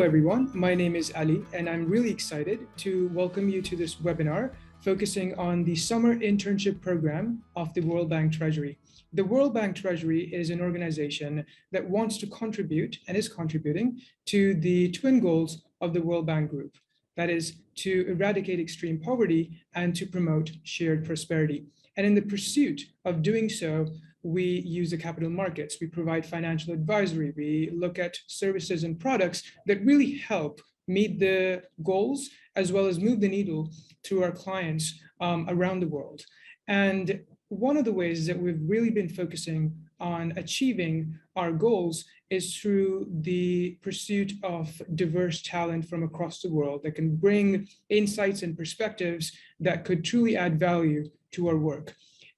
everyone. My name is Ali, and I'm really excited to welcome you to this webinar focusing on the Summer Internship Program of the World Bank Treasury. The World Bank Treasury is an organization that wants to contribute and is contributing to the twin goals of the World Bank Group. That is to eradicate extreme poverty and to promote shared prosperity. And in the pursuit of doing so, we use the capital markets, we provide financial advisory, we look at services and products that really help meet the goals as well as move the needle to our clients around the world. And one of the ways that we've really been focusing on achieving our goals is through the pursuit of diverse talent from across the world that can bring insights and perspectives that could truly add value to our work.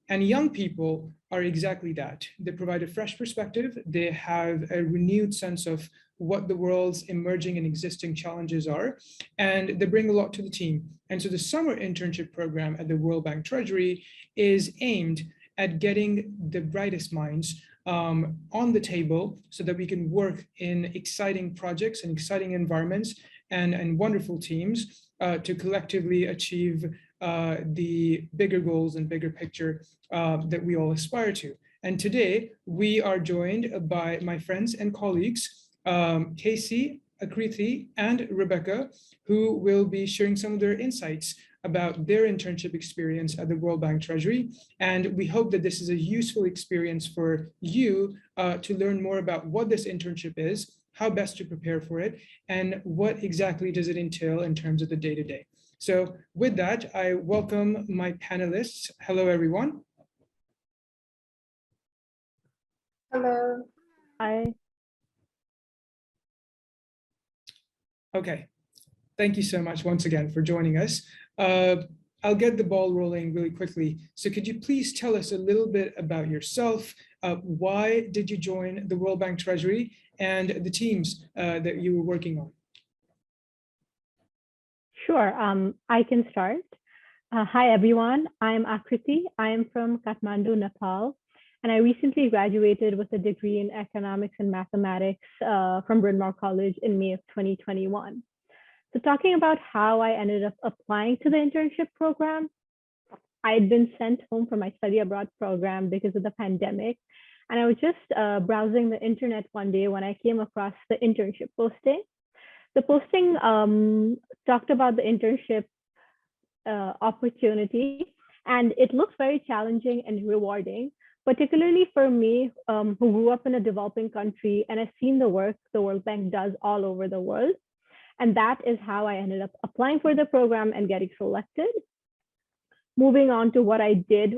And young people are exactly that. They provide a fresh perspective. They have a renewed sense of what the world's emerging and existing challenges are, and they bring a lot to the team. And so the summer internship program at the World Bank Treasury is aimed at getting the brightest minds on the table so that we can work in exciting projects and exciting environments and wonderful teams to collectively achieve the bigger goals and bigger picture that we all aspire to. And today we are joined by my friends and colleagues, Casey, Akriti, and Rebecca, who will be sharing some of their insights about their internship experience at the World Bank Treasury. And we hope that this is a useful experience for you to learn more about what this internship is, how best to prepare for it, and what exactly does it entail in terms of the day-to-day. So with that, I welcome my panelists. Hello, everyone. Hello. Hi. Okay, thank you so much once again for joining us. I'll get the ball rolling really quickly. So could you please tell us a little bit about yourself? Why did you join the World Bank Treasury and the teams that you were working on? Sure, I can start. Hi, everyone. I'm Akriti. I am from Kathmandu, Nepal, and I recently graduated with a degree in economics and mathematics from Bryn Mawr College in May of 2021. So talking about how I ended up applying to the internship program, I had been sent home from my study abroad program because of the pandemic. And I was just browsing the internet one day when I came across the internship posting. The posting talked about the internship opportunity, and it looks very challenging and rewarding, particularly for me who grew up in a developing country and I've seen the work the World Bank does all over the world. And that is how I ended up applying for the program and getting selected. Moving on to what I did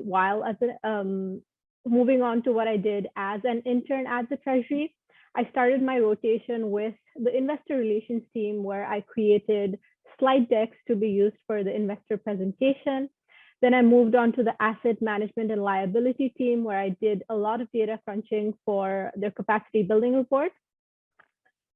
as an intern at the Treasury, I started my rotation with the investor relations team, where I created slide decks to be used for the investor presentation. Then I moved on to the asset management and liability team, where I did a lot of data crunching for their capacity building report.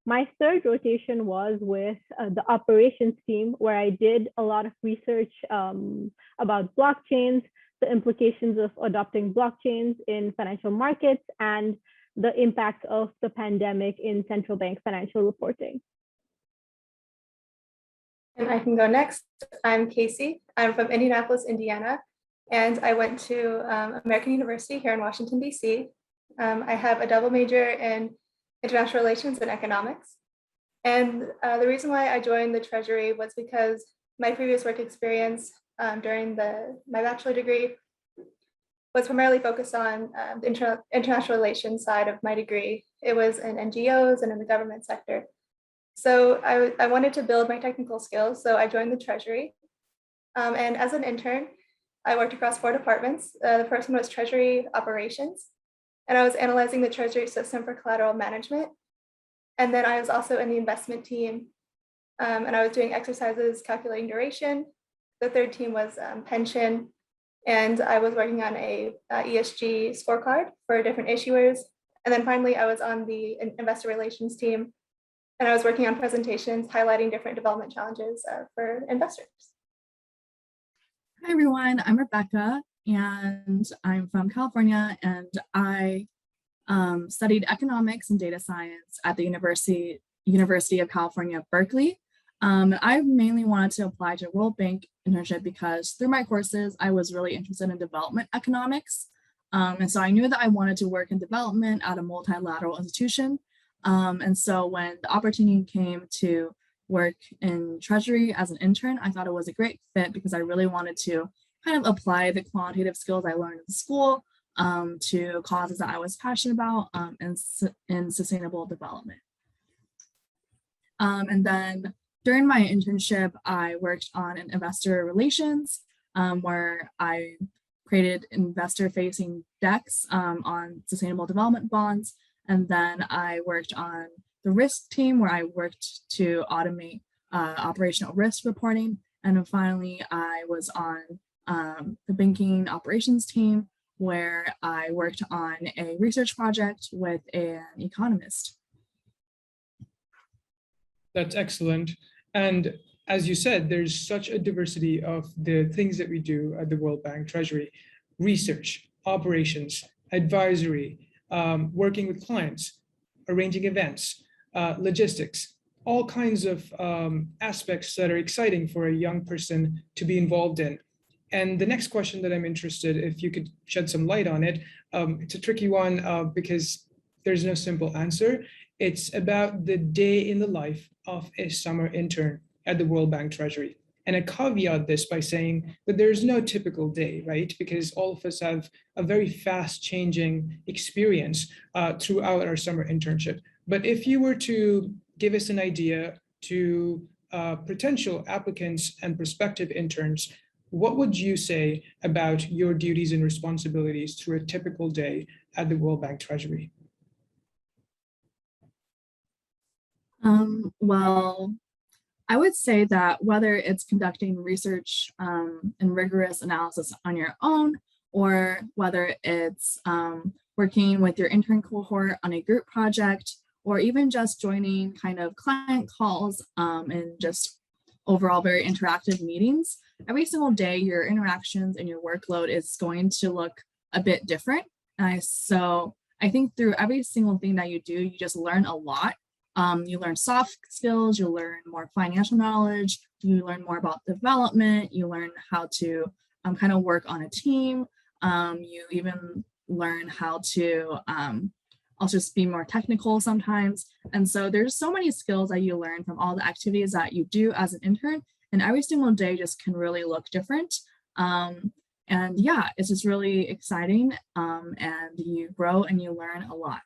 My third rotation was with the operations team, where I did a lot of research about blockchains, the implications of adopting blockchains in financial markets, and the impact of the pandemic in central bank financial reporting. And I can go next. I'm Casey. I'm from Indianapolis, Indiana, and I went to American University here in Washington, D.C. I have a double major in international relations and economics. And the reason why I joined the Treasury was because my previous work experience during my bachelor degree was primarily focused on the international relations side of my degree. It was in NGOs and in the government sector. So I wanted to build my technical skills, so I joined the Treasury. And as an intern, I worked across 4 departments. The first one was Treasury Operations, and I was analyzing the Treasury system for collateral management. And then I was also in the investment team, and I was doing exercises calculating duration. The third team was pension, and I was working on a ESG scorecard for different issuers. And then finally, I was on the investor relations team, and I was working on presentations highlighting different development challenges for investors. Hi, everyone. I'm Rebecca, and I'm from California, and I studied economics and data science at the University University of California, Berkeley. I mainly wanted to apply to a World Bank internship because through my courses, I was really interested in development economics. And so I knew that I wanted to work in development at a multilateral institution. And so when the opportunity came to work in Treasury as an intern, I thought it was a great fit because I really wanted to kind of apply the quantitative skills I learned in school to causes that I was passionate about in sustainable development. And then during my internship, I worked on an investor relations where I created investor-facing decks on sustainable development bonds. And then I worked on the risk team where I worked to automate operational risk reporting. And then finally, I was on the banking operations team where I worked on a research project with an economist. That's excellent. And as you said, there's such a diversity of the things that we do at the World Bank Treasury: research, operations, advisory, working with clients, arranging events, logistics, all kinds of aspects that are exciting for a young person to be involved in. And the next question that I'm interested, if you could shed some light on it, it's a tricky one because there's no simple answer. It's about the day in the life of a summer intern at the World Bank Treasury. And I caveat this by saying that there's no typical day, right? Because all of us have a very fast changing experience throughout our summer internship. But if you were to give us an idea to potential applicants and prospective interns, what would you say about your duties and responsibilities through a typical day at the World Bank Treasury? Well, I would say that whether it's conducting research and rigorous analysis on your own, or whether it's working with your intern cohort on a group project, or even just joining kind of client calls and just overall very interactive meetings, every single day your interactions and your workload is going to look a bit different. So I think through every single thing that you do, you just learn a lot. You learn soft skills, you learn more financial knowledge, you learn more about development, you learn how to kind of work on a team. You even learn how to also just be more technical sometimes. And so there's so many skills that you learn from all the activities that you do as an intern, and every single day just can really look different. And yeah, it's just really exciting and you grow and you learn a lot.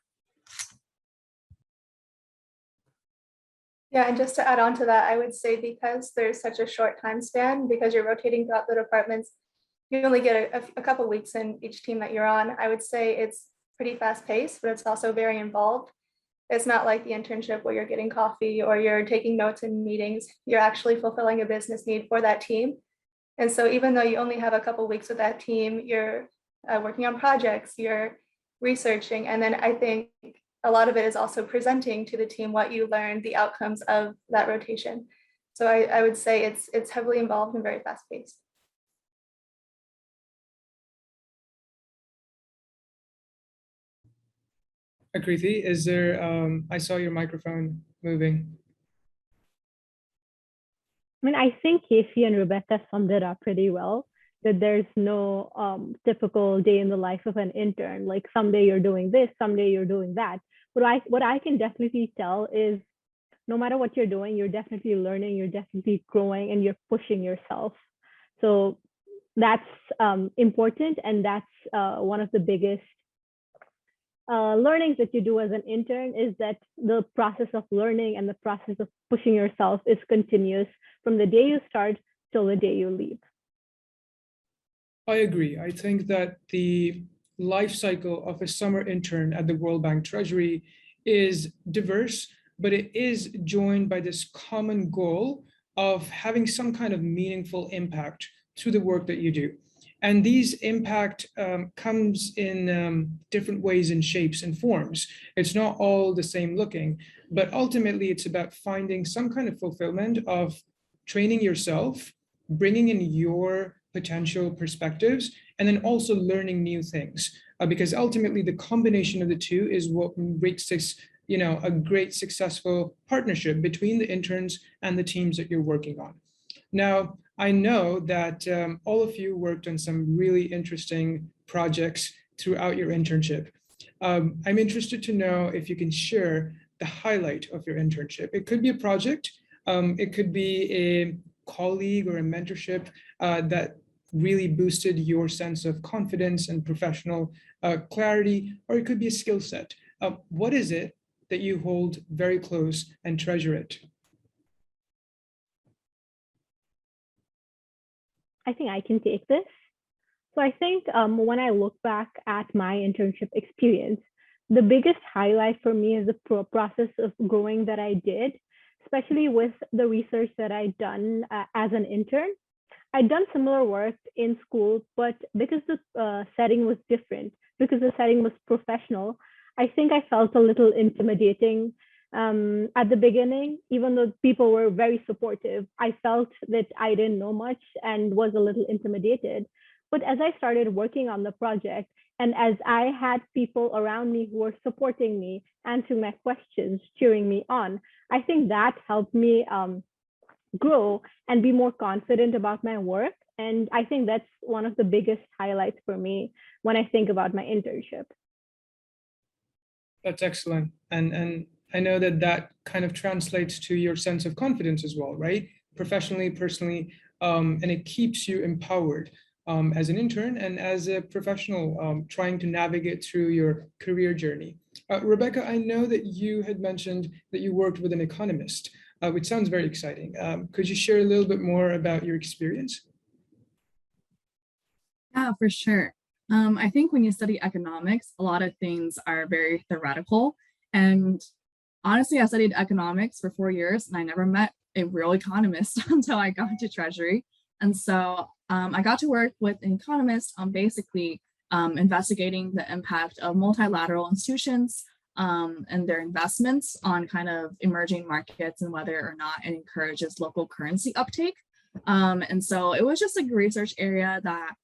Yeah, and just to add on to that, I would say because there's such a short time span, because you're rotating throughout the departments, you only get a couple weeks in each team that you're on. I would say it's pretty fast paced, but it's also very involved. It's not like the internship where you're getting coffee or you're taking notes in meetings. You're actually fulfilling a business need for that team. And so even though you only have a couple weeks with that team, you're working on projects, you're researching, and then I think a lot of it is also presenting to the team what you learned, the outcomes of that rotation. So I would say it's heavily involved and very fast paced. Akriti, is there, I saw your microphone moving. I mean, I think Casey and Rebecca summed it up pretty well, that there's no typical day in the life of an intern. Like someday you're doing this, someday you're doing that. But what I can definitely tell is no matter what you're doing, you're definitely learning, you're definitely growing, and you're pushing yourself. So that's important. And that's one of the biggest learnings that you do as an intern, is that the process of learning and the process of pushing yourself is continuous from the day you start till the day you leave. I agree. I think that the life cycle of a summer intern at the World Bank Treasury is diverse, but it is joined by this common goal of having some kind of meaningful impact to the work that you do. And these impact comes in different ways and shapes and forms. It's not all the same looking, but ultimately it's about finding some kind of fulfillment of training yourself, bringing in your potential perspectives, and then also learning new things. Because ultimately the combination of the two is what makes this a great successful partnership between the interns and the teams that you're working on. Now, I know that all of you worked on some really interesting projects throughout your internship. I'm interested to know if you can share the highlight of your internship. It could be a project, it could be a colleague or a mentorship that really boosted your sense of confidence and professional clarity, or it could be a skill set. What is it that you hold very close and treasure it? I think I can take this. So I think when I look back at my internship experience, the biggest highlight for me is the process of growing that I did, especially with the research that I'd done as an intern. I'd done similar work in school, but because the setting was different, because the setting was professional, I think I felt a little intimidating at the beginning. Even though people were very supportive, I felt that I didn't know much and was a little intimidated. But as I started working on the project, and as I had people around me who were supporting me, answering my questions, cheering me on, I think that helped me grow and be more confident about my work. And I think that's one of the biggest highlights for me when I think about my internship. That's excellent. And I know that that kind of translates to your sense of confidence as well, right? Professionally, personally, and it keeps you empowered as an intern and as a professional trying to navigate through your career journey. Rebecca, I know that you had mentioned that you worked with an economist, which sounds very exciting. Could you share a little bit more about your experience? Yeah, for sure. I think when you study economics, a lot of things are very theoretical. And honestly, I studied economics for 4 years and I never met a real economist until I got to Treasury. And so I got to work with an economist on basically investigating the impact of multilateral institutions and their investments on kind of emerging markets and whether or not it encourages local currency uptake. And so it was just a research area that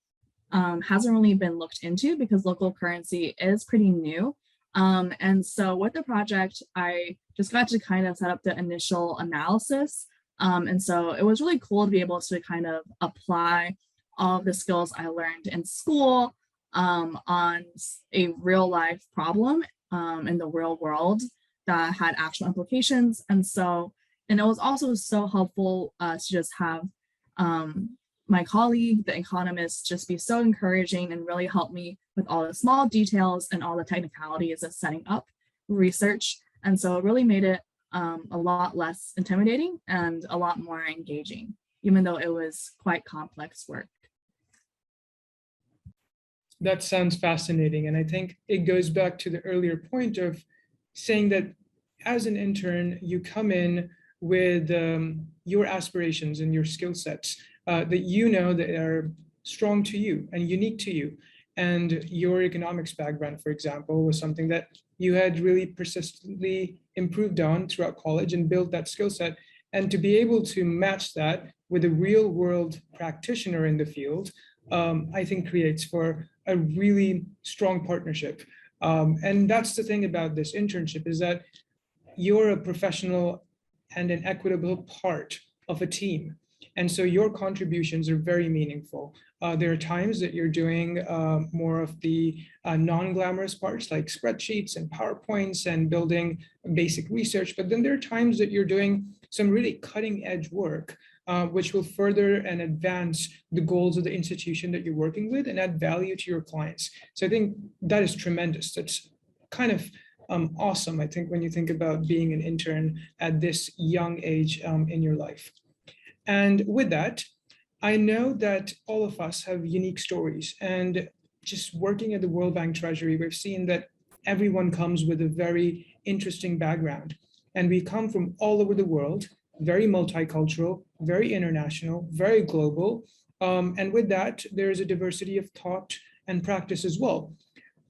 hasn't really been looked into because local currency is pretty new. And so with the project, I just got to kind of set up the initial analysis. And so it was really cool to be able to kind of apply all of the skills I learned in school on a real life problem in the real world that had actual implications. And it was also so helpful to just have my colleague, the economist, just be so encouraging and really help me with all the small details and all the technicalities of setting up research. And so it really made it a lot less intimidating and a lot more engaging, even though it was quite complex work. That sounds fascinating. And I think it goes back to the earlier point of saying that as an intern, you come in with your aspirations and your skill sets that you know that are strong to you and unique to you. And your economics background, for example, was something that you had really persistently improved on throughout college and built that skill set. And to be able to match that with a real world practitioner in the field, I think creates for a really strong partnership. And that's the thing about this internship is that you're a professional and an equitable part of a team. And so your contributions are very meaningful. There are times that you're doing more of the non-glamorous parts like spreadsheets and PowerPoints and building basic research, but then there are times that you're doing some really cutting edge work, which will further and advance the goals of the institution that you're working with and add value to your clients. So I think that is tremendous. That's kind of awesome, I think, when you think about being an intern at this young age in your life. And with that, I know that all of us have unique stories. And just working at the World Bank Treasury, we've seen that everyone comes with a very interesting background. And we come from all over the world, very multicultural, very international, very global. And with that, there's a diversity of thought and practice as well.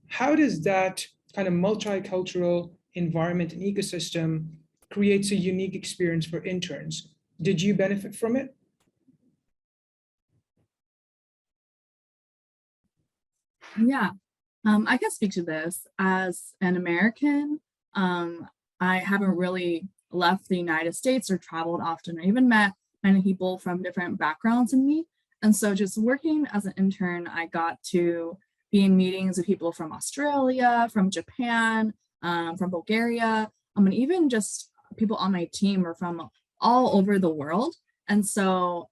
How does that kind of multicultural environment and ecosystem creates a unique experience for interns? Did you benefit from it? Yeah, I can speak to this as an American. I haven't really left the United States or traveled often or even met many people from different backgrounds than me. And so just working as an intern, I got to be in meetings with people from Australia, from Japan, from Bulgaria, and even just people on my team are from all over the world. And so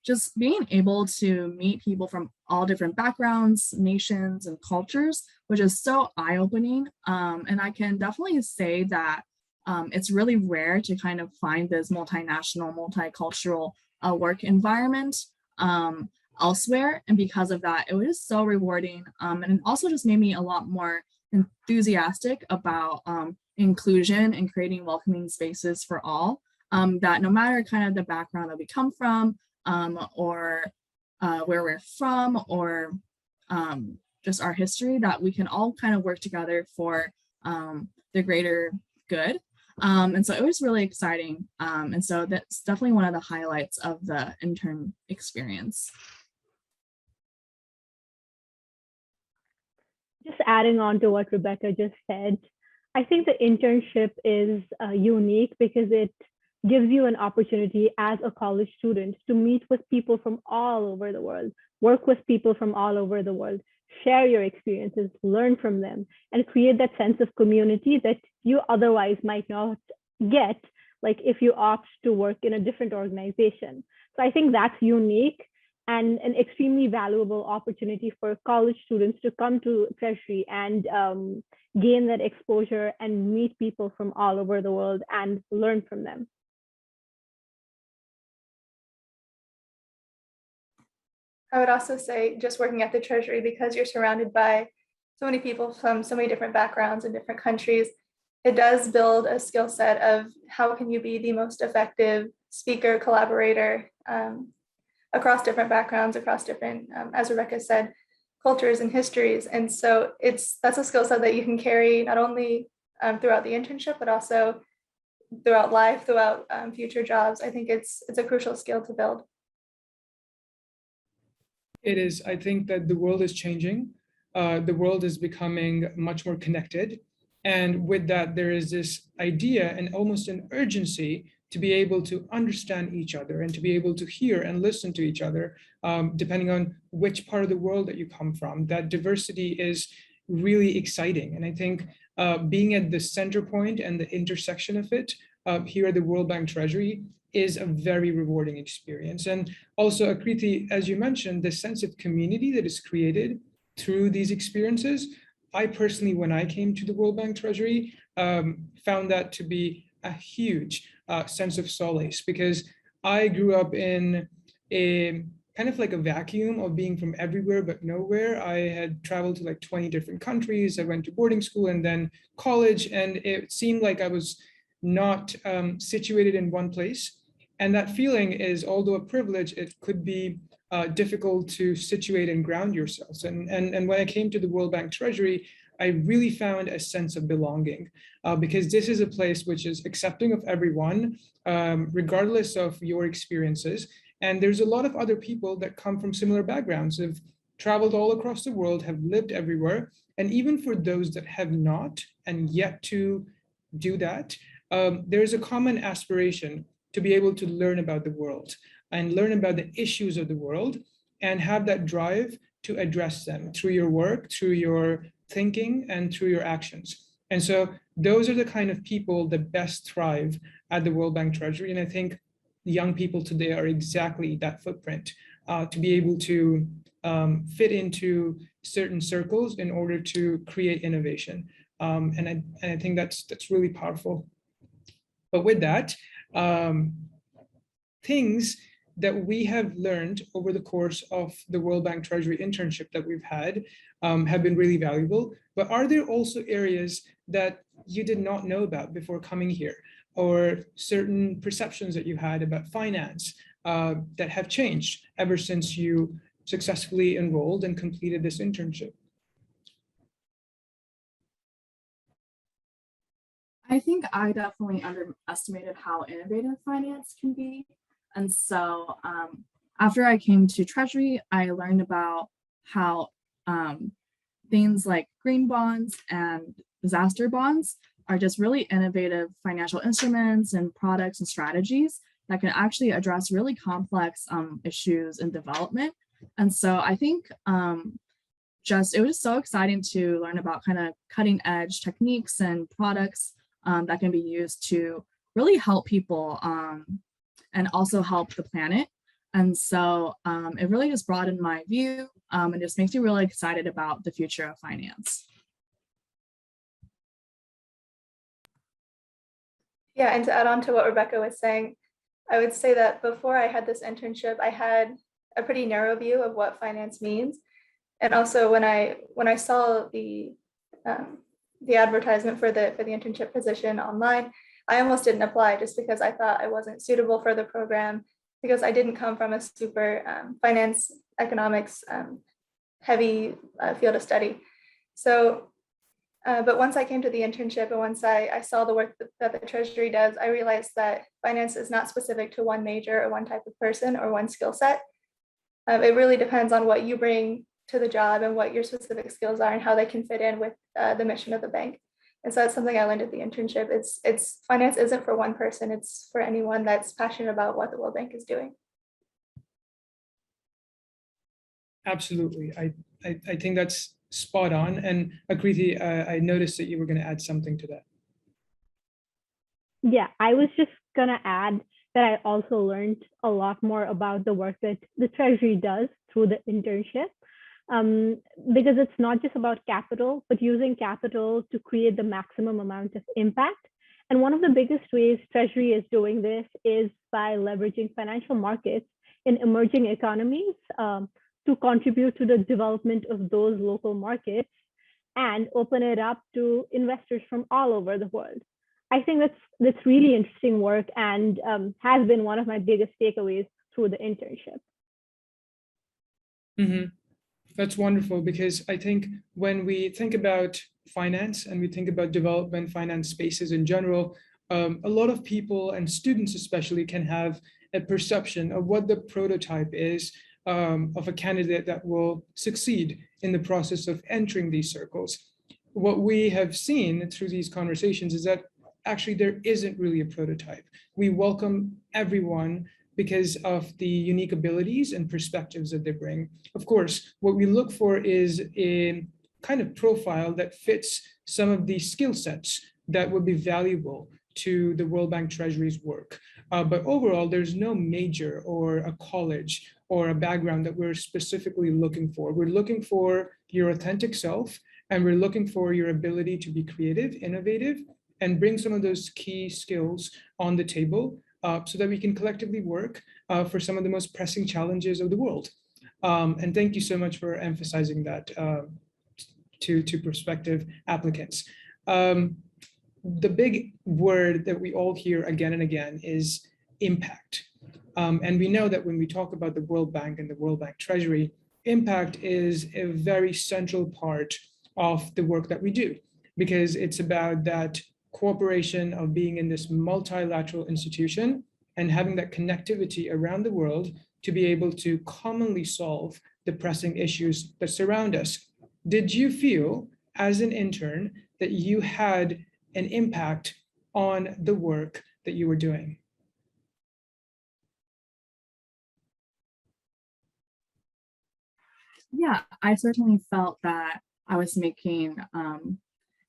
just being able to meet people from all different backgrounds, nations, and cultures, which is so eye-opening. And I can definitely say that it's really rare to kind of find this multinational, multicultural work environment elsewhere. And because of that, it was just so rewarding. And it also just made me a lot more enthusiastic about inclusion and creating welcoming spaces for all, that no matter kind of the background that we come from, or where we're from, or just our history, that we can all kind of work together for the greater good. And so it was really exciting. And so that's definitely one of the highlights of the intern experience. Just adding on to what Rebecca just said, I think the internship is unique because it gives you an opportunity as a college student to meet with people from all over the world, work with people from all over the world, share your experiences, learn from them, and create that sense of community that you otherwise might not get, like if you opt to work in a different organization. So I think that's unique and an extremely valuable opportunity for college students to come to Treasury and gain that exposure and meet people from all over the world and learn from them. I would also say just working at the Treasury, because you're surrounded by so many people from so many different backgrounds and different countries, it does build a skill set of how can you be the most effective speaker, collaborator, across different backgrounds, across different, as Rebecca said, cultures and histories. And so that's a skill set that you can carry not only throughout the internship, but also throughout life, throughout future jobs. I think it's a crucial skill to build. It is. I think that the world is changing. The world is becoming much more connected. And with that, there is this idea and almost an urgency to be able to understand each other and to be able to hear and listen to each other, depending on which part of the world that you come from. That diversity is really exciting. And I think being at the center point and the intersection of it here at the World Bank Treasury is a very rewarding experience. And also, Akriti, as you mentioned, the sense of community that is created through these experiences, I personally, when I came to the World Bank Treasury, found that to be a huge sense of solace, because I grew up in a kind of like a vacuum of being from everywhere but nowhere. I had traveled to like 20 different countries. I went to boarding school and then college, and it seemed like I was not situated in one place. And that feeling is, although a privilege, it could be difficult to situate and ground yourselves. And when I came to the World Bank Treasury, I really found a sense of belonging, because this is a place which is accepting of everyone, regardless of your experiences. And there's a lot of other people that come from similar backgrounds, have traveled all across the world, have lived everywhere. And even for those that have not and yet to do that, there's a common aspiration to be able to learn about the world and learn about the issues of the world and have that drive to address them through your work, through your thinking, and through your actions. And so those are the kind of people that best thrive at the World Bank Treasury. And I think young people today are exactly that footprint, to be able to fit into certain circles in order to create innovation. And I think that's really powerful. But with that, things that we have learned over the course of the World Bank Treasury internship that we've had have been really valuable. But are there also areas that you did not know about before coming here, or certain perceptions that you had about finance that have changed ever since you successfully enrolled and completed this internship? I think I definitely underestimated how innovative finance can be. And so after I came to Treasury, I learned about how things like green bonds and disaster bonds are just really innovative financial instruments and products and strategies that can actually address really complex issues in development. And so I think it was so exciting to learn about kind of cutting edge techniques and products that can be used to really help people and also help the planet. And so it really just broadened my view and just makes me really excited about the future of finance. Yeah, and to add on to what Rebecca was saying, I would say that before I had this internship, I had a pretty narrow view of what finance means. And also when I saw the advertisement for the internship position online, I almost didn't apply just because I thought I wasn't suitable for the program, because I didn't come from a super finance economics heavy field of study. So, but once I came to the internship and once I saw the work that the Treasury does, I realized that finance is not specific to one major or one type of person or one skill set. It really depends on what you bring to the job and what your specific skills are and how they can fit in with the mission of the bank. And so that's something I learned at the internship. It's finance isn't for one person, it's for anyone that's passionate about what the World Bank is doing. Absolutely. I think that's spot on. And Akriti, I noticed that you were going to add something to that. Yeah, I was just going to add that I also learned a lot more about the work that the Treasury does through the internship. Because it's not just about capital, but using capital to create the maximum amount of impact. And one of the biggest ways Treasury is doing this is by leveraging financial markets in emerging economies to contribute to the development of those local markets and open it up to investors from all over the world. I think that's really interesting work and has been one of my biggest takeaways through the internship. Mm-hmm. That's wonderful, because I think when we think about finance and we think about development finance spaces in general, a lot of people and students especially can have a perception of what the prototype is of a candidate that will succeed in the process of entering these circles. What we have seen through these conversations is that actually there isn't really a prototype. We welcome everyone because of the unique abilities and perspectives that they bring. Of course, what we look for is a kind of profile that fits some of the skill sets that would be valuable to the World Bank Treasury's work. But overall, there's no major or a college or a background that we're specifically looking for. We're looking for your authentic self, and we're looking for your ability to be creative, innovative, and bring some of those key skills on the table so that we can collectively work for some of the most pressing challenges of the world. And thank you so much for emphasizing that to prospective applicants. The big word that we all hear again and again is impact. And we know that when we talk about the World Bank and the World Bank Treasury, impact is a very central part of the work that we do, because it's about that cooperation of being in this multilateral institution and having that connectivity around the world to be able to commonly solve the pressing issues that surround us. Did you feel as an intern that you had an impact on the work that you were doing? Yeah, I certainly felt that I was making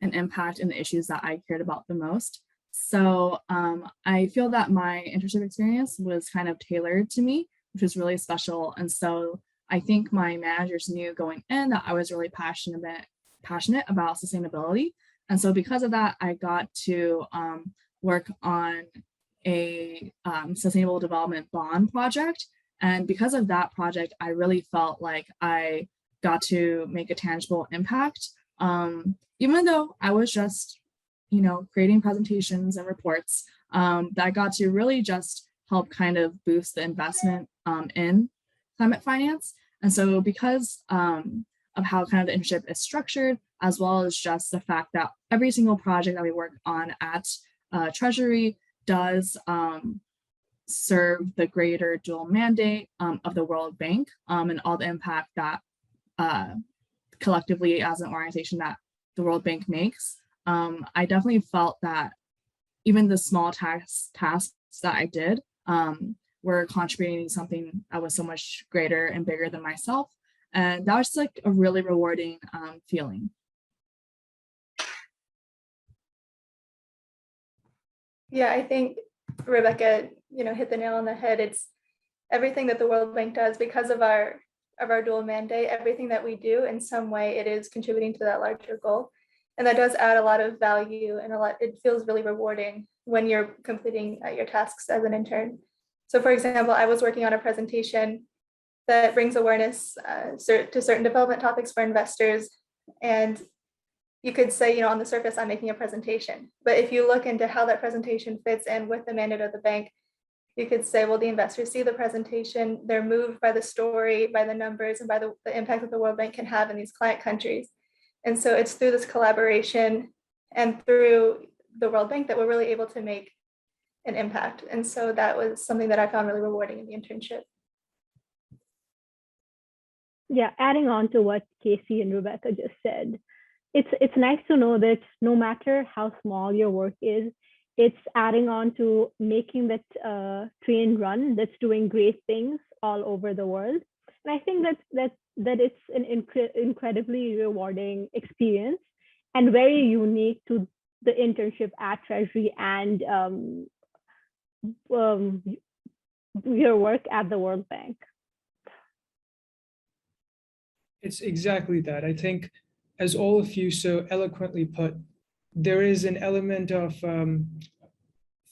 an impact in the issues that I cared about the most. So I feel that my internship experience was kind of tailored to me, which was really special. And so I think my managers knew going in that I was really passionate about sustainability. And so because of that, I got to work on a sustainable development bond project. And because of that project, I really felt like I got to make a tangible impact. Even though I was just, creating presentations and reports, that I got to really just help kind of boost the investment in climate finance. And so because of how kind of the internship is structured, as well as just the fact that every single project that we work on at Treasury does serve the greater dual mandate of the World Bank and all the impact that collectively as an organization that the World Bank makes. I definitely felt that even the small tasks that I did were contributing to something that was so much greater and bigger than myself. And that was like a really rewarding feeling. Yeah, I think Rebecca, hit the nail on the head. It's everything that the World Bank does because of our dual mandate. Everything that we do in some way, it is contributing to that larger goal, and that does add a lot of value and it feels really rewarding when you're completing your tasks as an intern. So, for example, I was working on a presentation that brings awareness to certain development topics for investors, and you could say, on the surface, I'm making a presentation. But if you look into how that presentation fits in with the mandate of the bank, you could say, well, the investors see the presentation, they're moved by the story, by the numbers, and by the impact that the World Bank can have in these client countries. And so it's through this collaboration and through the World Bank that we're really able to make an impact. And so that was something that I found really rewarding in the internship. Yeah, adding on to what Casey and Rebecca just said, it's nice to know that no matter how small your work is, it's adding on to making that train run that's doing great things all over the world. And I think that it's an incredibly rewarding experience and very unique to the internship at Treasury and your work at the World Bank. It's exactly that. I think, as all of you so eloquently put, there is an element of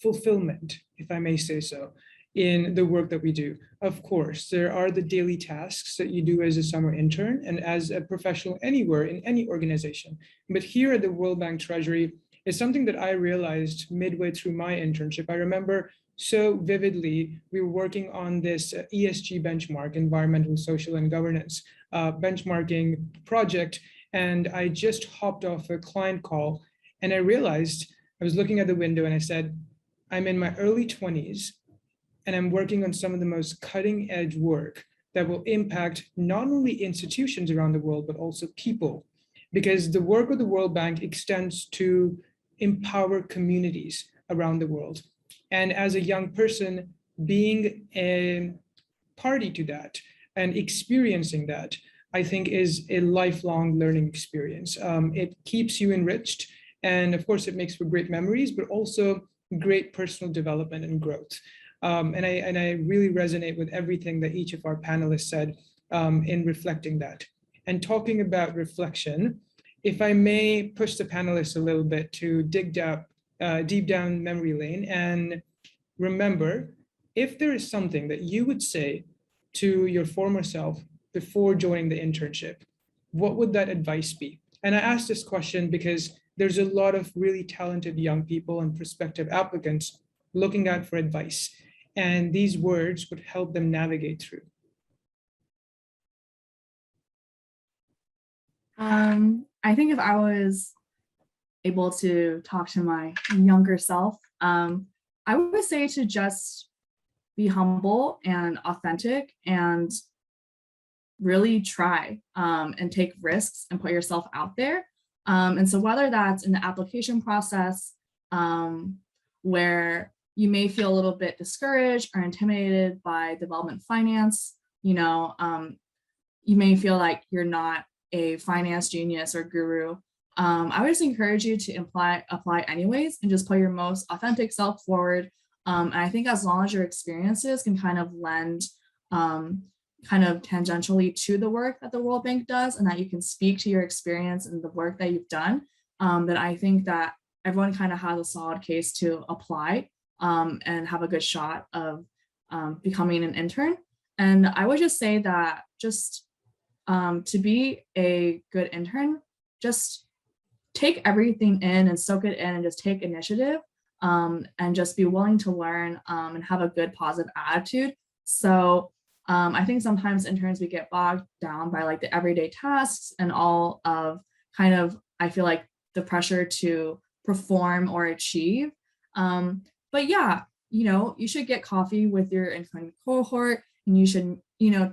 fulfillment, if I may say so, in the work that we do. Of course, there are the daily tasks that you do as a summer intern and as a professional anywhere in any organization. But here at the World Bank Treasury is something that I realized midway through my internship. I remember so vividly, we were working on this ESG benchmark, environmental, social, and governance benchmarking project. And I just hopped off a client call and I realized, I was looking at the window and I said, I'm in my early 20s and I'm working on some of the most cutting edge work that will impact not only institutions around the world, but also people. Because the work of the World Bank extends to empower communities around the world. And as a young person, being a party to that and experiencing that, I think is a lifelong learning experience. It keeps you enriched. And of course, it makes for great memories, but also great personal development and growth. And I really resonate with everything that each of our panelists said in reflecting that. And talking about reflection, if I may push the panelists a little bit to dig deep down memory lane and remember, if there is something that you would say to your former self before joining the internship, what would that advice be? And I ask this question because there's a lot of really talented young people and prospective applicants looking out for advice. And these words would help them navigate through. I think if I was able to talk to my younger self, I would say to just be humble and authentic and really try and take risks and put yourself out there. And so whether that's in the application process where you may feel a little bit discouraged or intimidated by development finance, you may feel like you're not a finance genius or guru. I would just encourage you to apply anyways and just put your most authentic self forward. And I think as long as your experiences can kind of lend kind of tangentially to the work that the World Bank does and that you can speak to your experience and the work that you've done, then I think that everyone kind of has a solid case to apply and have a good shot of becoming an intern. And I would just say that just to be a good intern, just take everything in and soak it in and just take initiative and just be willing to learn and have a good positive attitude. So I think sometimes interns, we get bogged down by like the everyday tasks and all of kind of, I feel like the pressure to perform or achieve. But yeah, you should get coffee with your intern cohort and you should,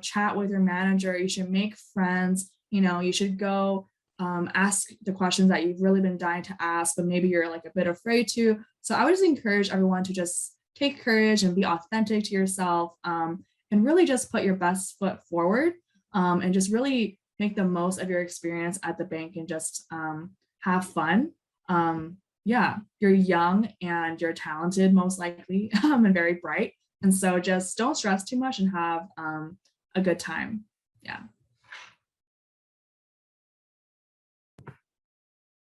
chat with your manager. You should make friends. You should go ask the questions that you've really been dying to ask, but maybe you're like a bit afraid to. So I would just encourage everyone to just take courage and be authentic to yourself, and really just put your best foot forward, and just really make the most of your experience at the bank and just have fun. Yeah, you're young and you're talented, most likely, and very bright. And so just don't stress too much and have a good time. Yeah.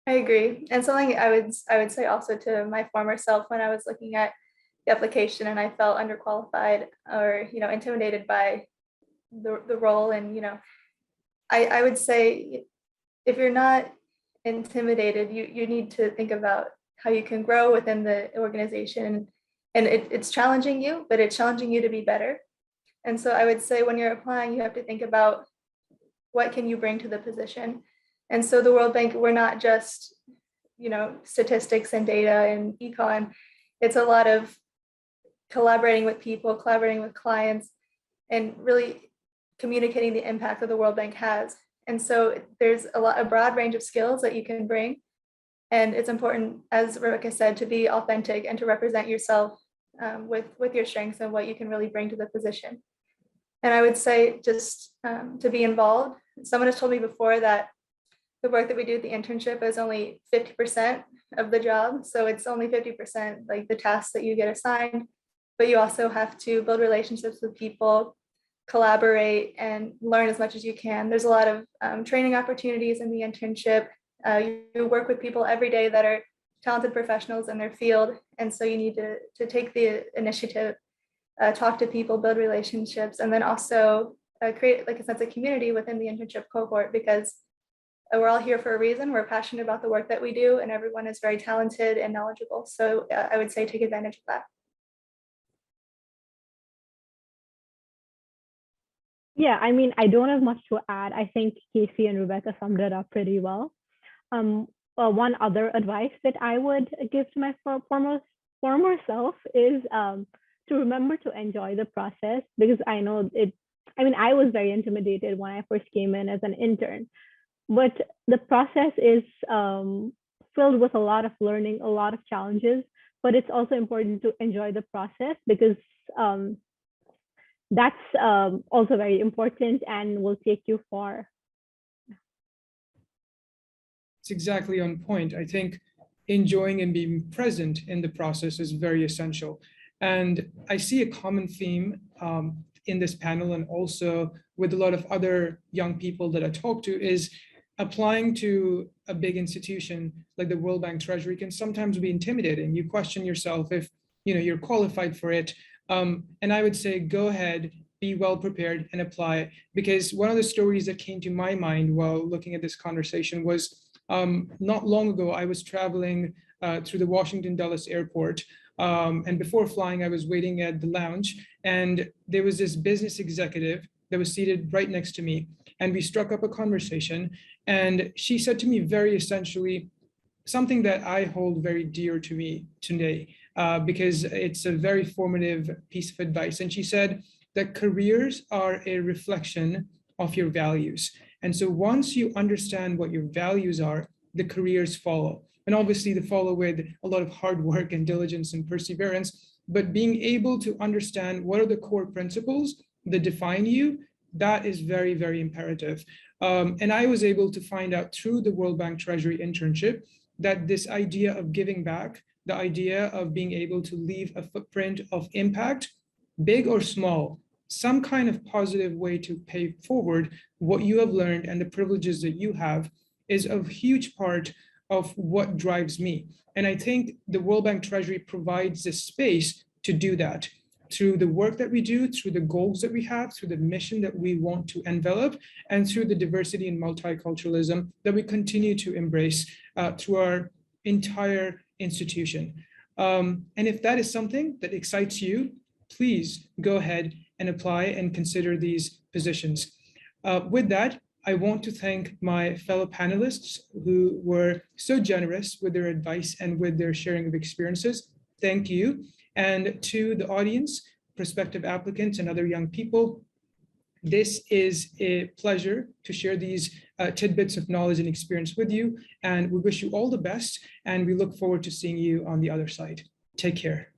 I agree. And something I would say also to my former self when I was looking at the application and I felt underqualified or, intimidated by the role. And, I would say if you're not intimidated, you need to think about how you can grow within the organization. And it's challenging you, but it's challenging you to be better. And so I would say when you're applying, you have to think about what can you bring to the position. And so the World Bank, we're not just, statistics and data and econ. It's a lot of collaborating with people, collaborating with clients, and really communicating the impact that the World Bank has. And so there's a broad range of skills that you can bring. And it's important, as Rebecca said, to be authentic and to represent yourself with your strengths and what you can really bring to the position. And I would say just to be involved. Someone has told me before that the work that we do at the internship is only 50% of the job. So it's only 50% like the tasks that you get assigned, but you also have to build relationships with people, collaborate, and learn as much as you can. There's a lot of training opportunities in the internship. You work with people every day that are talented professionals in their field. And so you need to take the initiative, talk to people, build relationships, and then also create like a sense of community within the internship cohort, because we're all here for a reason. We're passionate about the work that we do, and everyone is very talented and knowledgeable. So I would say take advantage of that. Yeah, I mean, I don't have much to add. I think Casey and Rebecca summed it up pretty well. One other advice that I would give to my former self is to remember to enjoy the process, because I know I was very intimidated when I first came in as an intern, but the process is filled with a lot of learning, a lot of challenges, but it's also important to enjoy the process, because that's also very important and will take you far. It's exactly on point. I think enjoying and being present in the process is very essential. And I see a common theme in this panel, and also with a lot of other young people that I talk to, is applying to a big institution like the World Bank Treasury can sometimes be intimidating. You question yourself if you're qualified for it. And I would say go ahead, be well prepared, and apply. Because one of the stories that came to my mind while looking at this conversation was not long ago, I was traveling through the Washington Dulles airport. And before flying, I was waiting at the lounge, and there was this business executive that was seated right next to me. And we struck up a conversation. And she said to me very essentially something that I hold very dear to me today, because it's a very formative piece of advice. And she said that careers are a reflection of your values. And so once you understand what your values are, the careers follow. And obviously they follow with a lot of hard work and diligence and perseverance, but being able to understand what are the core principles that define you, that is very, very imperative. And I was able to find out through the World Bank Treasury internship that this idea of giving back, the idea of being able to leave a footprint of impact, big or small, some kind of positive way to pay forward what you have learned and the privileges that you have, is a huge part of what drives me. And I think the World Bank Treasury provides this space to do that through the work that we do, through the goals that we have, through the mission that we want to envelop, and through the diversity and multiculturalism that we continue to embrace through our entire institution. And if that is something that excites you, please go ahead and apply and consider these positions. With that, I want to thank my fellow panelists who were so generous with their advice and with their sharing of experiences. Thank you. And to the audience, prospective applicants and other young people, This is a pleasure to share these tidbits of knowledge and experience with you. And we wish you all the best. And we look forward to seeing you on the other side. Take care.